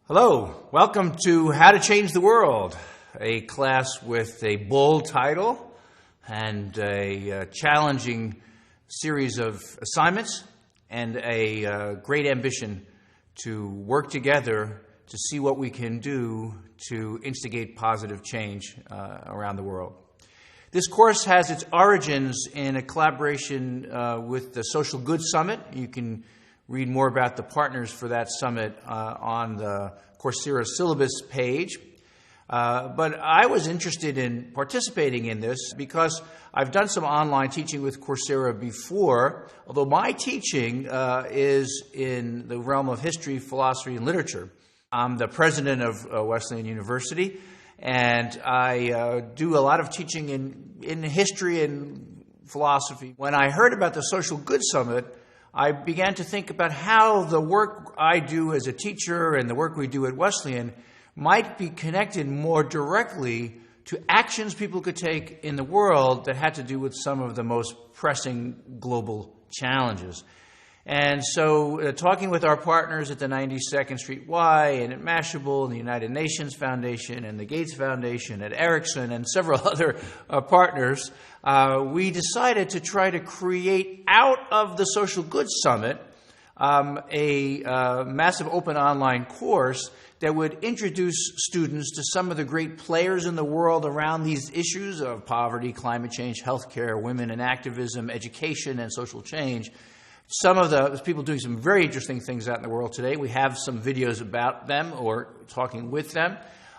Hello, welcome to How to Change the World, a class with a bold title and a challenging series of assignments and a great ambition to work together to see what we can do to instigate positive change around the world. This course has its origins in a collaboration with the Social Good Summit. You can read more about the partners for that summit on the Coursera syllabus page. But I was interested in participating in this because I've done some online teaching with Coursera before, although my teaching is in the realm of history, philosophy, and literature. I'm the president of Wesleyan University, and I do a lot of teaching in history and philosophy. When I heard about the Social Good Summit, I began to think about how the work I do as a teacher and the work we do at Wesleyan might be connected more directly to actions people could take in the world that had to do with some of the most pressing global challenges. And so talking with our partners at the 92nd Street Y and at Mashable and the United Nations Foundation and the Gates Foundation at Ericsson and several other partners, we decided to try to create out of the Social Good Summit a massive open online course that would introduce students to some of the great players in the world around these issues of poverty, climate change, healthcare, women and activism, education, and social change. Some of the people doing some very interesting things out in the world today. We have some videos about them or talking with them.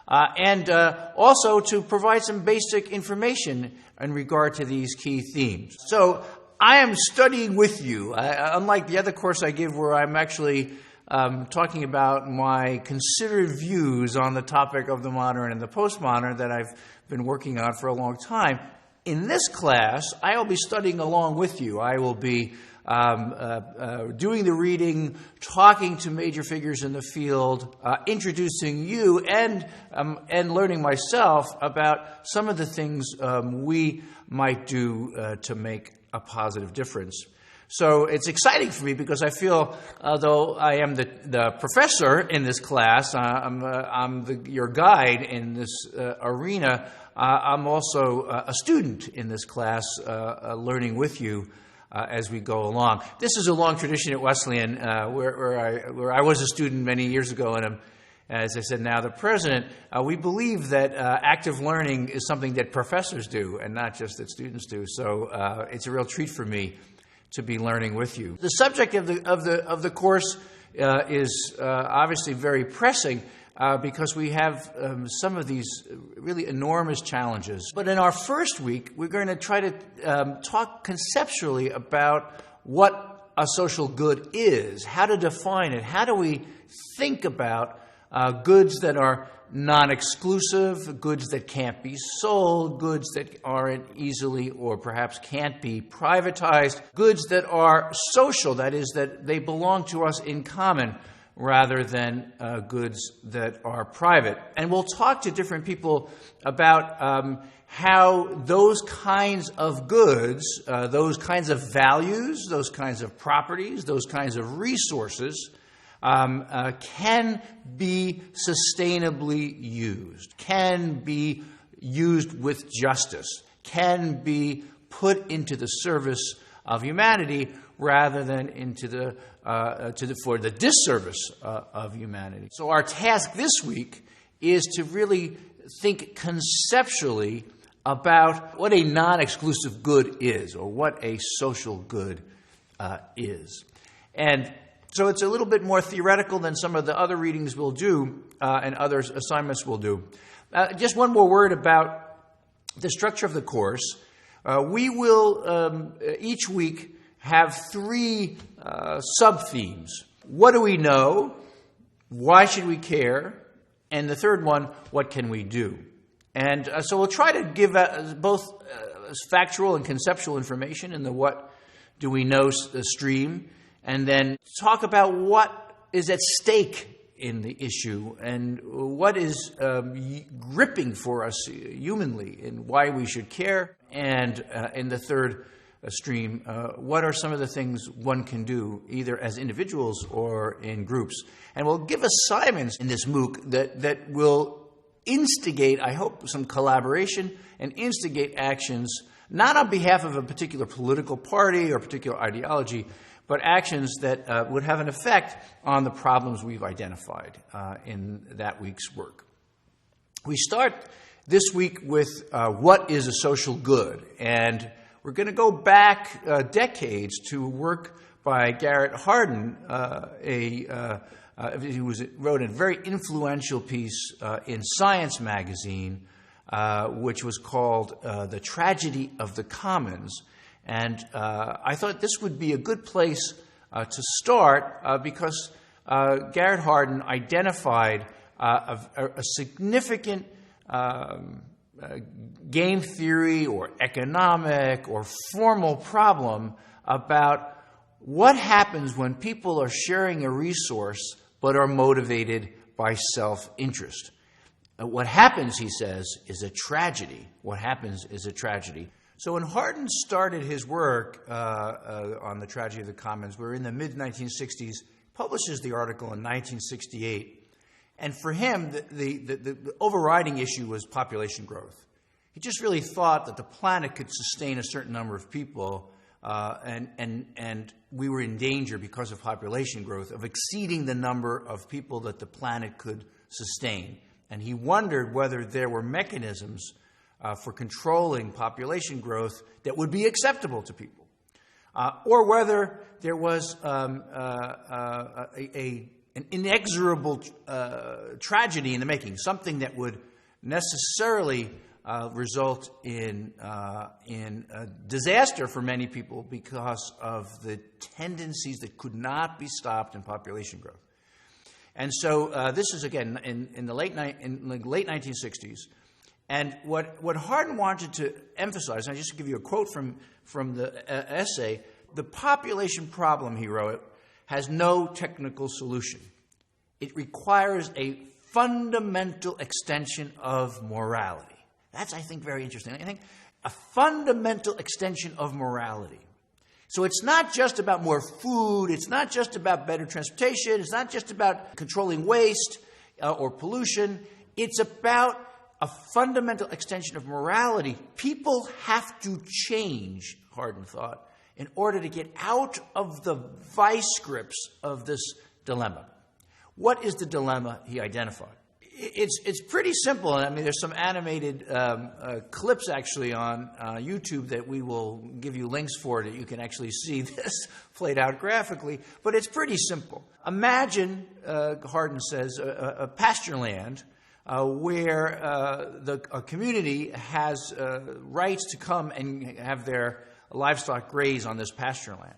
And also to provide some basic information in regard to these key themes. So I am studying with you, unlike the other course I give where I'm actually talking about my considered views on the topic of the modern and the postmodern that I've been working on for a long time. In this class, I will be studying along with you. I will be doing the reading, talking to major figures in the field, introducing you, and learning myself about some of the things we might do to make a positive difference. So it's exciting for me because I feel, though I am the professor in this class, I'm your guide in this arena, I'm also a student in this class, learning with you as we go along. This is a long tradition at Wesleyan, where I was a student many years ago, and I'm, as I said, now the president. We believe that active learning is something that professors do, and not just that students do. So it's a real treat for me to be learning with you. The subject of the course is obviously very pressing. Because we have some of these really enormous challenges. But in our first week, we're going to try to talk conceptually about what a social good is, how to define it, how do we think about goods that are non-exclusive, goods that can't be sold, goods that aren't easily or perhaps can't be privatized, goods that are social, that is, that they belong to us in common, rather than goods that are private. And we'll talk to different people about how those kinds of goods, those kinds of values, those kinds of properties, those kinds of resources can be sustainably used, can be used with justice, can be put into the service of humanity rather than into for the disservice of humanity. So our task this week is to really think conceptually about what a non-exclusive good is, or what a social good is. And so it's a little bit more theoretical than some of the other readings we'll do and other assignments we'll do. Just one more word about the structure of the course. We will each week have three sub-themes. What do we know? Why should we care? And the third one, what can we do? And so we'll try to give both factual and conceptual information in the what do we know stream, and then talk about what is at stake in the issue and what is gripping for us humanly and why we should care. And in the third stream, what are some of the things one can do, either as individuals or in groups? And we'll give assignments in this MOOC that will instigate, I hope, some collaboration and instigate actions, not on behalf of a particular political party or particular ideology, but actions that would have an effect on the problems we've identified in that week's work. We start this week with what is a social good, and we're going to go back decades to work by Garrett Hardin, who wrote a very influential piece in Science magazine, which was called The Tragedy of the Commons. And I thought this would be a good place to start because Garrett Hardin identified a significant game theory or economic or formal problem about what happens when people are sharing a resource but are motivated by self-interest. What happens, he says, is a tragedy. What happens is a tragedy. So when Hardin started his work on the tragedy of the commons, we're in the mid-1960s, publishes the article in 1968. And for him, the overriding issue was population growth. He just really thought that the planet could sustain a certain number of people, and we were in danger because of population growth of exceeding the number of people that the planet could sustain. And he wondered whether there were mechanisms for controlling population growth that would be acceptable to people, or whether there was an inexorable tragedy in the making, something that would necessarily result in a disaster for many people because of the tendencies that could not be stopped in population growth. And so this is, again, in the late 1960s. And what Hardin wanted to emphasize, and I just give you a quote from the essay, the population problem, he wrote, has no technical solution. It requires a fundamental extension of morality. That's, I think, very interesting. I think a fundamental extension of morality. So it's not just about more food, it's not just about better transportation, it's not just about controlling waste or pollution, it's about a fundamental extension of morality. People have to change, Hardin thought, in order to get out of the vice grips of this dilemma. What is the dilemma he identified? It's pretty simple. I mean, there's some animated clips actually on YouTube that we will give you links for that you can actually see this played out graphically. But it's pretty simple. Imagine, Hardin says, a pasture land where a community has rights to come and have their livestock graze on this pasture land.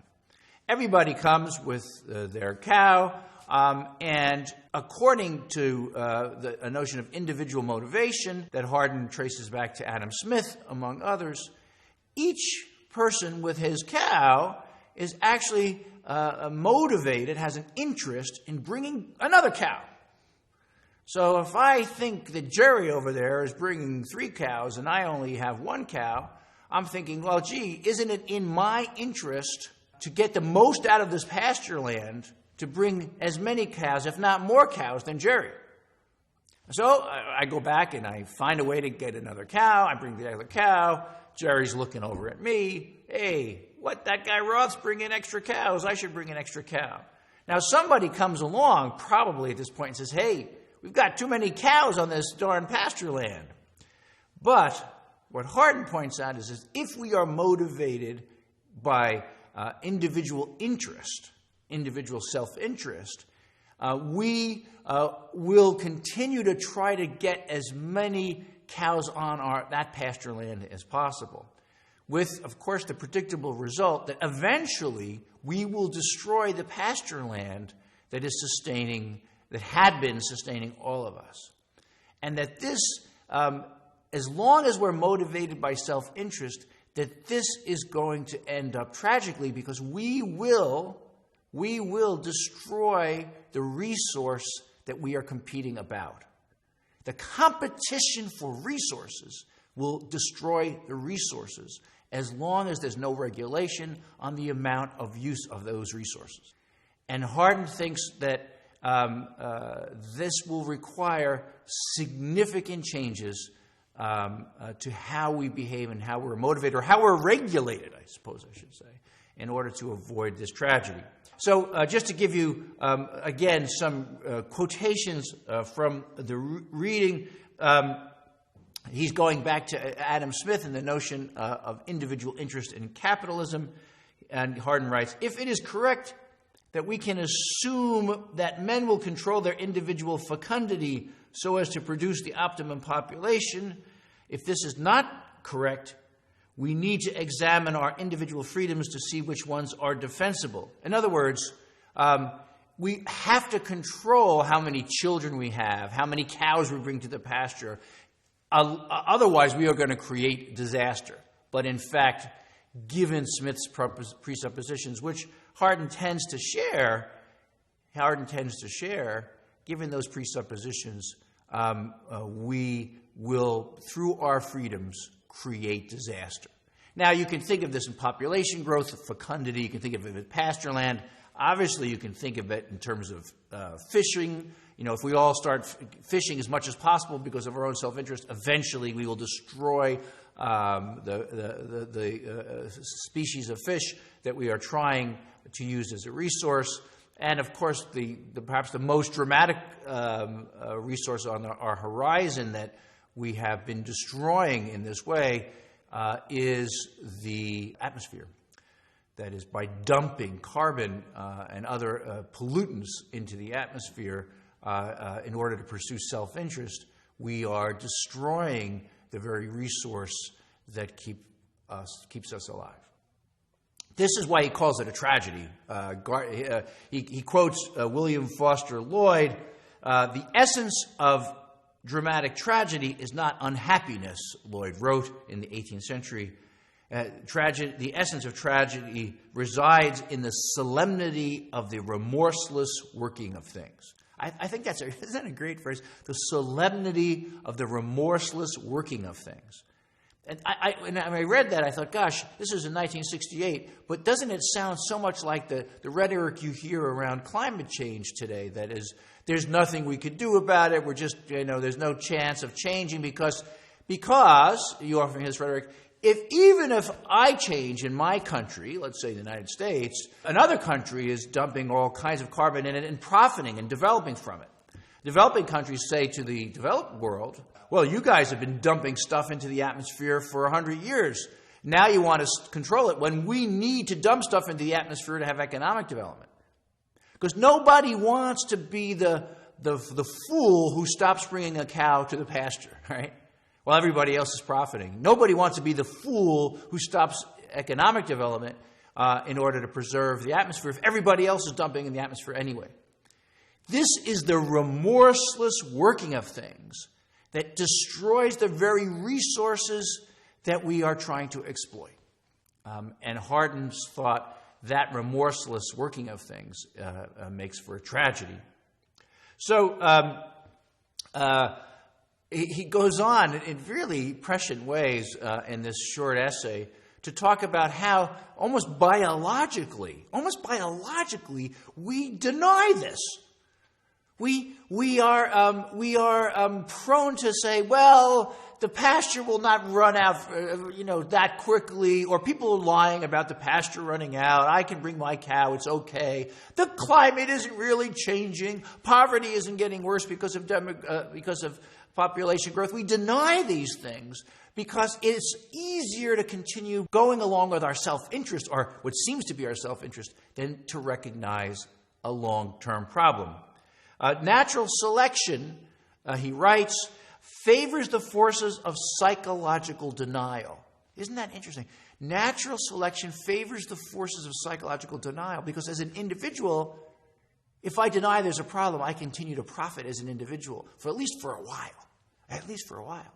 Everybody comes with their cow, and according to a notion of individual motivation that Hardin traces back to Adam Smith, among others, each person with his cow is actually motivated, has an interest in bringing another cow. So if I think that Jerry over there is bringing 3 cows and I only have 1 cow, I'm thinking, well, gee, isn't it in my interest to get the most out of this pasture land to bring as many cows, if not more cows, than Jerry? So I go back and I find a way to get another cow. I bring the other cow. Jerry's looking over at me. Hey, what, that guy Roth's bringing extra cows. I should bring an extra cow. Now somebody comes along probably at this point and says, hey, we've got too many cows on this darn pasture land. But what Hardin points out is if we are motivated by individual interest, individual self-interest, we will continue to try to get as many cows on that pasture land as possible, with, of course, the predictable result that eventually we will destroy the pasture land that had been sustaining all of us. And that this, as long as we're motivated by self-interest, that this is going to end up tragically because we will destroy the resource that we are competing about. The competition for resources will destroy the resources. as long as there's no regulation on the amount of use of those resources. And Hardin thinks that this will require significant changes to how we behave and how we're motivated, or how we're regulated, I suppose I should say, in order to avoid this tragedy. So just to give you, again, some quotations from the reading, he's going back to Adam Smith and the notion of individual interest in capitalism. And Hardin writes, if it is correct that we can assume that men will control their individual fecundity so as to produce the optimum population, if this is not correct, we need to examine our individual freedoms to see which ones are defensible. In other words, we have to control how many children we have, how many cows we bring to the pasture. Otherwise, we are going to create disaster. But in fact, given Smith's presuppositions, which Hardin tends to share, given those presuppositions, we will, through our freedoms, create disaster. Now, you can think of this in population growth, fecundity. You can think of it in pasture land. Obviously, you can think of it in terms of fishing. You know, if we all start fishing as much as possible because of our own self-interest, eventually we will destroy the species of fish that we are trying to use as a resource. And of course, perhaps the most dramatic resource on our horizon that we have been destroying in this way is the atmosphere. That is, by dumping carbon and other pollutants into the atmosphere in order to pursue self-interest, we are destroying the very resource that keeps us alive. This is why he calls it a tragedy. He quotes William Foster Lloyd, the essence of dramatic tragedy is not unhappiness, Lloyd wrote in the 18th century. The essence of tragedy resides in the solemnity of the remorseless working of things. I think isn't that a great phrase? The solemnity of the remorseless working of things. And when I read that, I thought, gosh, this is in 1968, but doesn't it sound so much like the rhetoric you hear around climate change today? That is, there's nothing we could do about it. We're just, there's no chance of changing because you offer this rhetoric, even if I change in my country, let's say the United States, another country is dumping all kinds of carbon in it and profiting and developing from it. Developing countries say to the developed world, well, you guys have been dumping stuff into the atmosphere for 100 years. Now you want to control it when we need to dump stuff into the atmosphere to have economic development. Because nobody wants to be the fool who stops bringing a cow to the pasture, right? While everybody else is profiting. Nobody wants to be the fool who stops economic development in order to preserve the atmosphere if everybody else is dumping in the atmosphere anyway. This is the remorseless working of things that destroys the very resources that we are trying to exploit. And Hardin's thought that remorseless working of things makes for a tragedy. So he goes on in really prescient ways in this short essay to talk about how almost biologically, we deny this. We are prone to say, well, the pasture will not run out, that quickly, or people are lying about the pasture running out. I can bring my cow; it's okay. The climate isn't really changing. Poverty isn't getting worse because of population growth. We deny these things because it's easier to continue going along with our self-interest, or what seems to be our self-interest, than to recognize a long-term problem. Natural selection, he writes, favors the forces of psychological denial. Isn't that interesting? Natural selection favors the forces of psychological denial because as an individual, if I deny there's a problem, I continue to profit as an individual at least for a while.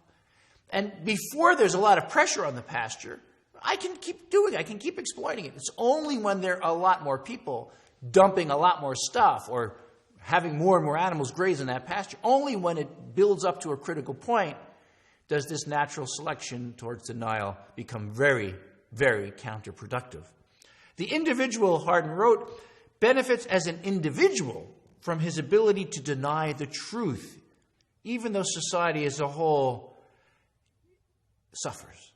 And before there's a lot of pressure on the pasture, I can keep doing it. I can keep exploiting it. It's only when there are a lot more people dumping a lot more stuff or having more and more animals graze in that pasture, only when it builds up to a critical point does this natural selection towards denial become very, very counterproductive. The individual, Hardin wrote, benefits as an individual from his ability to deny the truth, even though society as a whole suffers.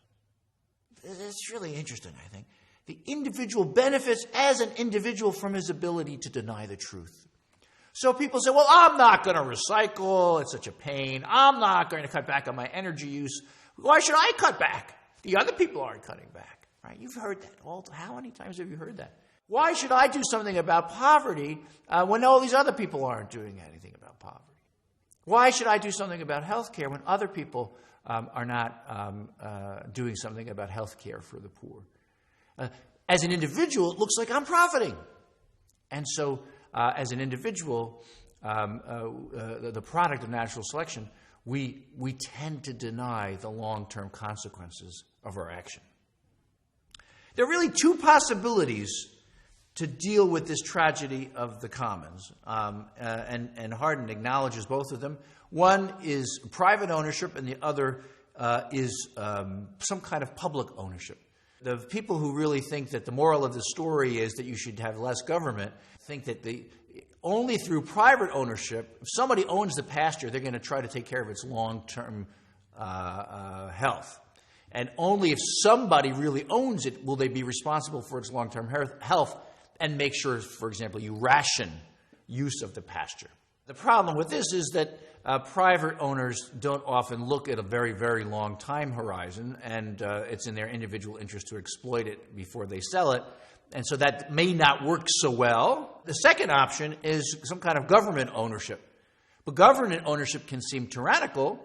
It's really interesting, I think. The individual benefits as an individual from his ability to deny the truth. So people say, well, I'm not going to recycle. It's such a pain. I'm not going to cut back on my energy use. Why should I cut back? The other people aren't cutting back. Right? You've heard that. How many times have you heard that? Why should I do something about poverty when all these other people aren't doing anything about poverty? Why should I do something about health care when other people are not doing something about health care for the poor? As an individual, it looks like I'm profiting. And so, as an individual, the product of natural selection, we tend to deny the long-term consequences of our action. There are really two possibilities to deal with this tragedy of the commons, and Hardin acknowledges both of them. One is private ownership, and the other is some kind of public ownership. The people who really think that the moral of the story is that you should have less government think that only through private ownership, if somebody owns the pasture, they're going to try to take care of its long-term health. And only if somebody really owns it will they be responsible for its long-term health and make sure, for example, you ration use of the pasture. The problem with this is that private owners don't often look at a very, very long time horizon, and it's in their individual interest to exploit it before they sell it. And so that may not work so well. The second option is some kind of government ownership. But government ownership can seem tyrannical,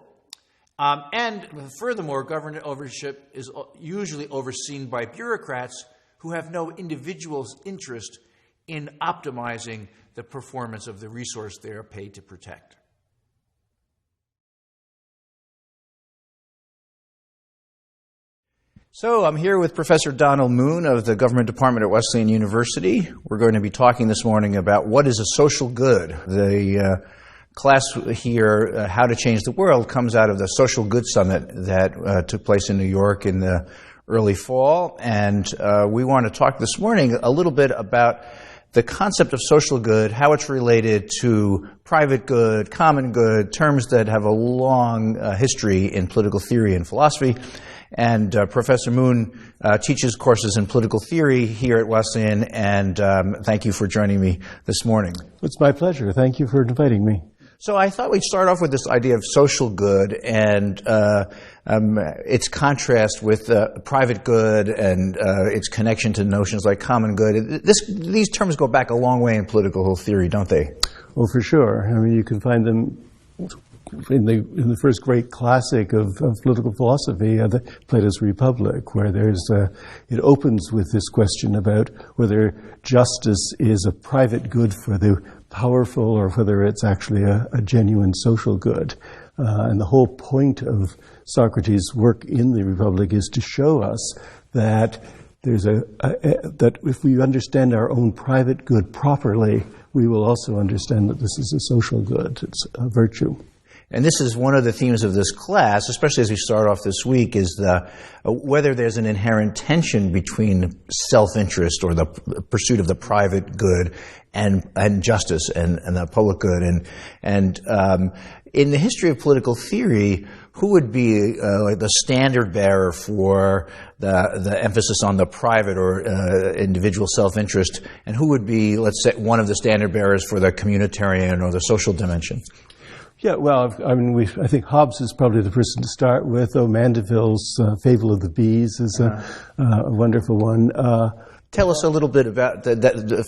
and furthermore, government ownership is usually overseen by bureaucrats who have no individual's interest in optimizing the performance of the resource they are paid to protect. So I'm here with Professor Donald Moon of the Government Department at Wesleyan University. We're going to be talking this morning about what is a social good. The class here, How to Change the World, comes out of the Social Good Summit that took place in New York in the early fall. And we want to talk this morning a little bit about the concept of social good, how it's related to private good, common good, terms that have a long history in political theory and philosophy. And Professor Moon teaches courses in political theory here at Wesleyan, and thank you for joining me this morning. It's my pleasure. Thank you for inviting me. So I thought we'd start off with this idea of social good and its contrast with private good and its connection to notions like common good. These terms go back a long way in political theory, don't they? Well, for sure. I mean, you can find them in the first great classic of political philosophy, Plato's Republic, where it opens with this question about whether justice is a private good for the powerful or whether it's actually a genuine social good. And the whole point of Socrates' work in the Republic is to show us that that if we understand our own private good properly, we will also understand that this is a social good. It's a virtue. And this is one of the themes of this class, especially as we start off this week, is whether there's an inherent tension between self-interest or the pursuit of the private good and justice and the public good. And in the history of political theory, who would be like the standard bearer for the emphasis on the private or individual self-interest, and who would be, let's say, one of the standard bearers for the communitarian or the social dimension? Yeah, well, I mean, I think Hobbes is probably the person to start with, though Mandeville's Fable of the Bees is a wonderful one. Tell us a little bit about,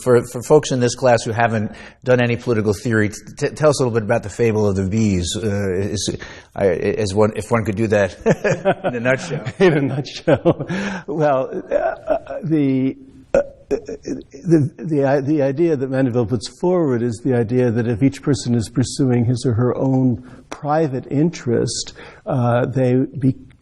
for folks in this class who haven't done any political theory, tell us a little bit about the Fable of the Bees, if one could do that in a nutshell. In a nutshell. Well, the idea that Mandeville puts forward is the idea that if each person is pursuing his or her own private interest, they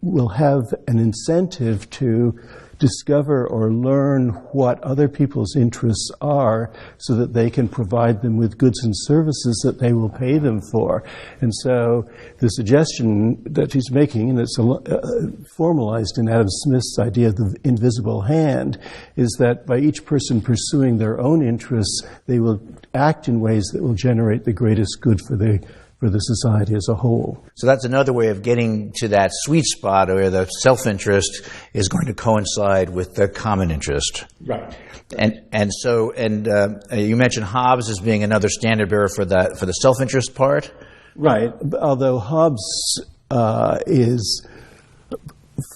will have an incentive to discover or learn what other people's interests are so that they can provide them with goods and services that they will pay them for. And so the suggestion that he's making, and it's formalized in Adam Smith's idea of the invisible hand, is that by each person pursuing their own interests, they will act in ways that will generate the greatest good for the society as a whole. So that's another way of getting to that sweet spot where the self-interest is going to coincide with the common interest. Right. And you mentioned Hobbes as being another standard bearer for the self-interest part. Right. Although Hobbes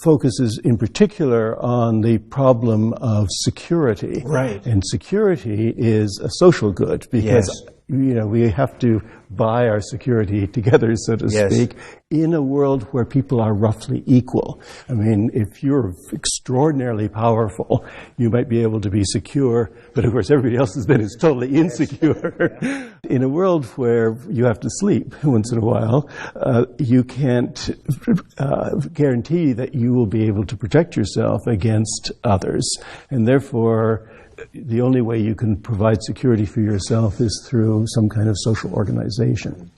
focuses in particular on the problem of security. Right. And security is a social good because we have to buy our security together, so to speak, in a world where people are roughly equal. I mean, if you're extraordinarily powerful, you might be able to be secure, but of course everybody else then is totally insecure. In a world where you have to sleep once in a while, you can't guarantee that you will be able to protect yourself against others. And therefore, the only way you can provide security for yourself is through some kind of social organization.